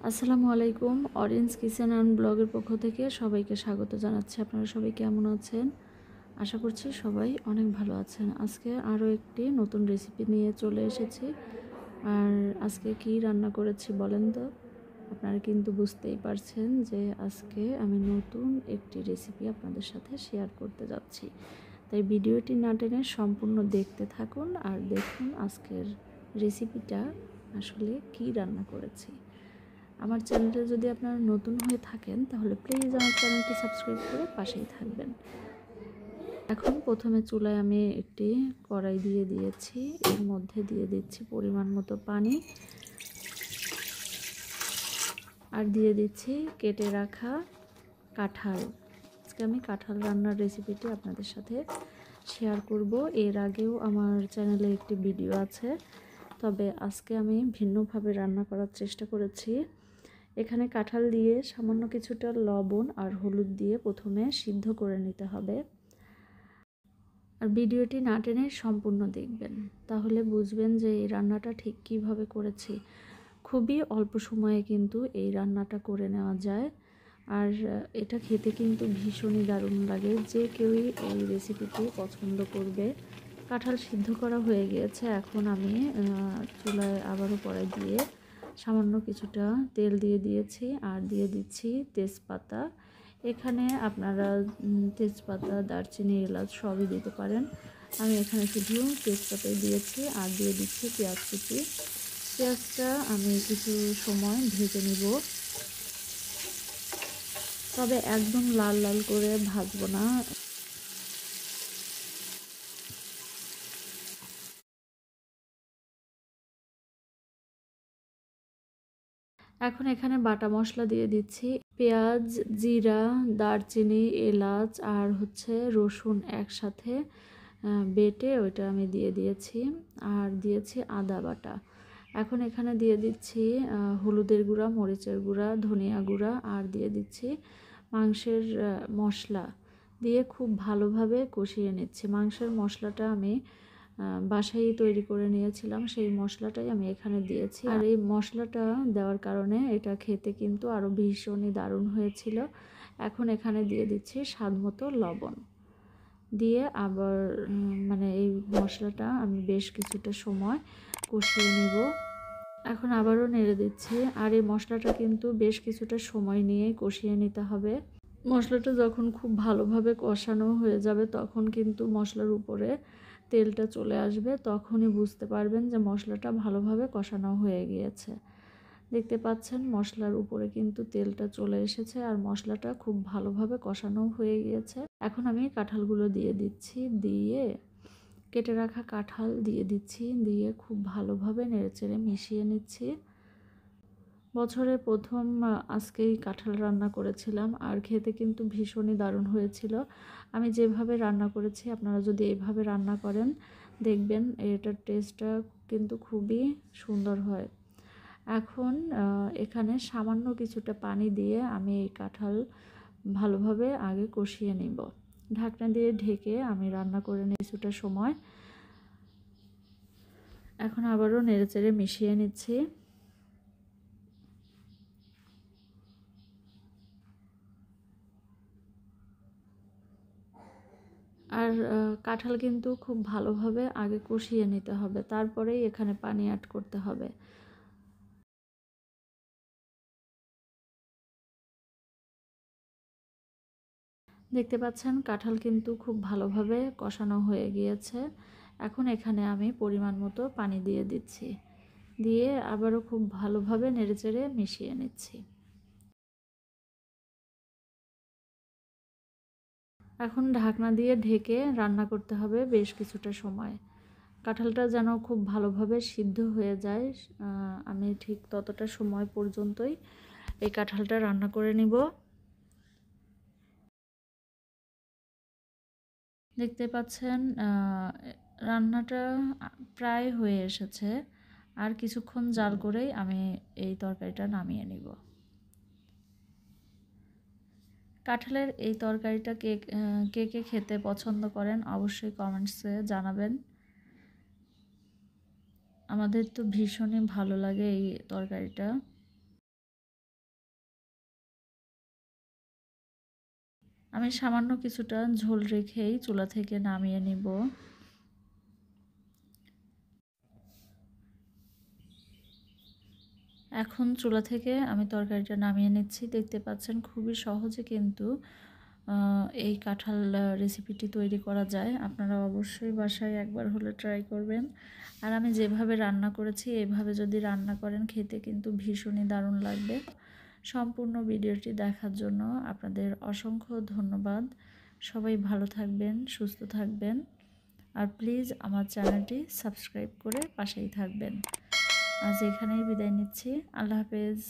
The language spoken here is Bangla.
আসসালামু আলাইকুম। অরেঞ্জ কিচেন অ্যান্ড ব্লগের পক্ষ থেকে সবাইকে স্বাগত জানাচ্ছি। আপনারা সবাই কেমন আছেন? আশা করছি সবাই অনেক ভালো আছেন। আজকে আরও একটি নতুন রেসিপি নিয়ে চলে এসেছি। আর আজকে কি রান্না করেছি বলেন তো? আপনারা কিন্তু বুঝতেই পারছেন যে আজকে আমি নতুন একটি রেসিপি আপনাদের সাথে শেয়ার করতে যাচ্ছি। তাই ভিডিওটি না টেনে সম্পূর্ণ দেখতে থাকুন আর দেখুন আজকের রেসিপিটা আসলে কি রান্না করেছি। আমার চ্যানেলে যদি আপনারা নতুন হয়ে থাকেন তাহলে প্লিজ আমার চ্যানেলটি সাবস্ক্রাইব করে পাশেই থাকবেন। এখন প্রথমে চুলায় আমি একটি কড়াই দিয়ে দিয়েছি, এর মধ্যে দিয়ে দিচ্ছি পরিমাণ মতো পানি আর দিয়ে দিচ্ছি কেটে রাখা কাঁঠাল। আজকে আমি কাঁঠাল রান্নার রেসিপিটি আপনাদের সাথে শেয়ার করব। এর আগেও আমার চ্যানেলে একটি ভিডিও আছে, তবে আজকে আমি ভিন্নভাবে রান্না করার চেষ্টা করেছি। এখানে কাঁঠাল দিয়ে সামান্য কিছুটা লবণ আর হলুদ দিয়ে প্রথমে সিদ্ধ করে নিতে হবে। আর ভিডিওটি না টেনে সম্পূর্ণ দেখবেন, তাহলে বুঝবেন যে এই রান্নাটা ঠিক কীভাবে করেছি। খুবই অল্প সময়ে কিন্তু এই রান্নাটা করে নেওয়া যায়, আর এটা খেতে কিন্তু ভীষণই দারুণ লাগে। যে কেউই এই রেসিপিটি পছন্দ করবে। কাঁঠাল সিদ্ধ করা হয়ে গিয়েছে। এখন আমি চুলায় আবারও কড়াই দিয়ে সামান্য কিছুটা তেল দিয়ে দিয়েছি আর দিয়ে দিচ্ছি তেজপাতা। এখানে আপনারা তেজপাতা, দারচিনি, এলাচ সবই দিতে পারেন। আমি এখানে শুধু তেজপাতাই দিয়েছি আর দিয়ে দিচ্ছি পেঁয়াজ কুচি। পেঁয়াজটা আমি কিছু সময় ভেজে নিব, তবে একদম লাল লাল করে ভাজবো না। এখন এখানে বাটা মশলা দিয়ে দিচ্ছি। পেঁয়াজ, জিরা, দারচিনি, এলাচ আর রসুন একসাথে বেটে ওইটা আমি দিয়ে দিয়েছি আর দিয়েছি আদা বাটা। এখন এখানে দিয়ে দিচ্ছি হলুদের গুঁড়া, মরিচের গুঁড়া, ধনিয়া গুঁড়া আর দিয়ে দিচ্ছি মাংসের মশলা দিয়ে খুব ভালোভাবে কষিয়ে নিচ্ছি। মাংসের মশলাটা আমি বাসায় তৈরি করে নিয়েছিলাম, সেই মশলাটাই আমি এখানে দিয়েছি। আর এই মশলাটা দেওয়ার কারণে এটা খেতে কিন্তু আরও ভীষণই দারুণ হয়েছিল। এখন এখানে দিয়ে দিচ্ছি স্বাদ মতো লবণ দিয়ে আবার এই মশলাটা আমি বেশ কিছুটা সময় কষিয়ে নিব। এখন আবারও নেড়ে দিচ্ছি আর এই মশলাটা কিন্তু বেশ কিছুটা সময় নিয়েই কষিয়ে নিতে হবে। মশলাটা যখন খুব ভালোভাবে কষানো হয়ে যাবে তখন কিন্তু মশলার উপরে তেলটা চলে আসবে, তখনই বুঝতে পারবেন যে মশলাটা ভালোভাবে কষানো হয়ে গিয়েছে। দেখতে পাচ্ছেন মশলার উপরে কিন্তু তেলটা চলে এসেছে আর মশলাটা খুব ভালোভাবে কষানো হয়ে গিয়েছে। এখন আমি কাঁঠালগুলো দিয়ে দিচ্ছি, দিয়ে কেটে রাখা কাঁঠাল দিয়ে দিচ্ছি, দিয়ে খুব ভালোভাবে নেড়েচেড়ে মিশিয়ে নিচ্ছি। বছরের প্রথম আজকেই কাঁঠাল রান্না করেছিলাম আর খেতে কিন্তু ভীষণই দারুণ হয়েছিল। আমি যেভাবে রান্না করেছি আপনারা যদি এইভাবে রান্না করেন দেখবেন এটার টেস্টটা কিন্তু খুবই সুন্দর হয়। এখন এখানে সামান্য কিছুটা পানি দিয়ে আমি এই কাঁঠাল ভালোভাবে আগে কষিয়ে নিব। ঢাকনা দিয়ে ঢেকে আমি রান্না করে নিই কিছুটা সময়। এখন আবারও নেড়েচেড়ে মিশিয়ে নিচ্ছি। আর কাঁঠাল কিন্তু খুব ভালোভাবে আগে কষিয়ে নিতে হবে, তারপরেই এখানে পানি অ্যাড করতে হবে। দেখতে পাচ্ছেন কাঁঠাল কিন্তু খুব ভালোভাবে কষানো হয়ে গিয়েছে। এখন এখানে আমি পরিমাণ মতো পানি দিয়ে দিচ্ছি, দিয়ে আবারও খুব ভালোভাবে নেড়েচেড়ে মিশিয়ে নিচ্ছি। এখন ঢাকনা দিয়ে ঢেকে রান্না করতে হবে বেশ কিছুটা সময়। কাঁঠালটা যেন খুব ভালোভাবে সিদ্ধ হয়ে যায়, আমি ঠিক ততটা সময় পর্যন্তই এই কাঁঠালটা রান্না করে নিব। দেখতে পাচ্ছেন রান্নাটা প্রায় হয়ে এসেছে, আর কিছুক্ষণ জাল করেই আমি এই তরকারিটা নামিয়ে নিব। কাঁঠালের এই তরকারিটা কে কে খেতে পছন্দ করেন অবশ্যই কমেন্টসে জানাবেন। আমাদের তো ভীষণই ভালো লাগে এই তরকারিটা। আমি সামান্য কিছুটা ঝোল রেখেই চুলা থেকে নামিয়ে নিব। এখন চুলা থেকে আমি তরকারিটা নামিয়ে নিচ্ছি। দেখতে পাচ্ছেন খুবই সহজে কিন্তু এই কাঁঠাল রেসিপিটি তৈরি করা যায়। আপনারা অবশ্যই বাসায় একবার হলে ট্রাই করবেন। আর আমি যেভাবে রান্না করেছি এভাবে যদি রান্না করেন খেতে কিন্তু ভীষণই দারুণ লাগবে। সম্পূর্ণ ভিডিওটি দেখার জন্য আপনাদের অসংখ্য ধন্যবাদ। সবাই ভালো থাকবেন, সুস্থ থাকবেন। আর প্লিজ আমার চ্যানেলটি সাবস্ক্রাইব করে পাশেই থাকবেন। আজ এখানেই বিদায় নিচ্ছি। আল্লাহ হাফেজ।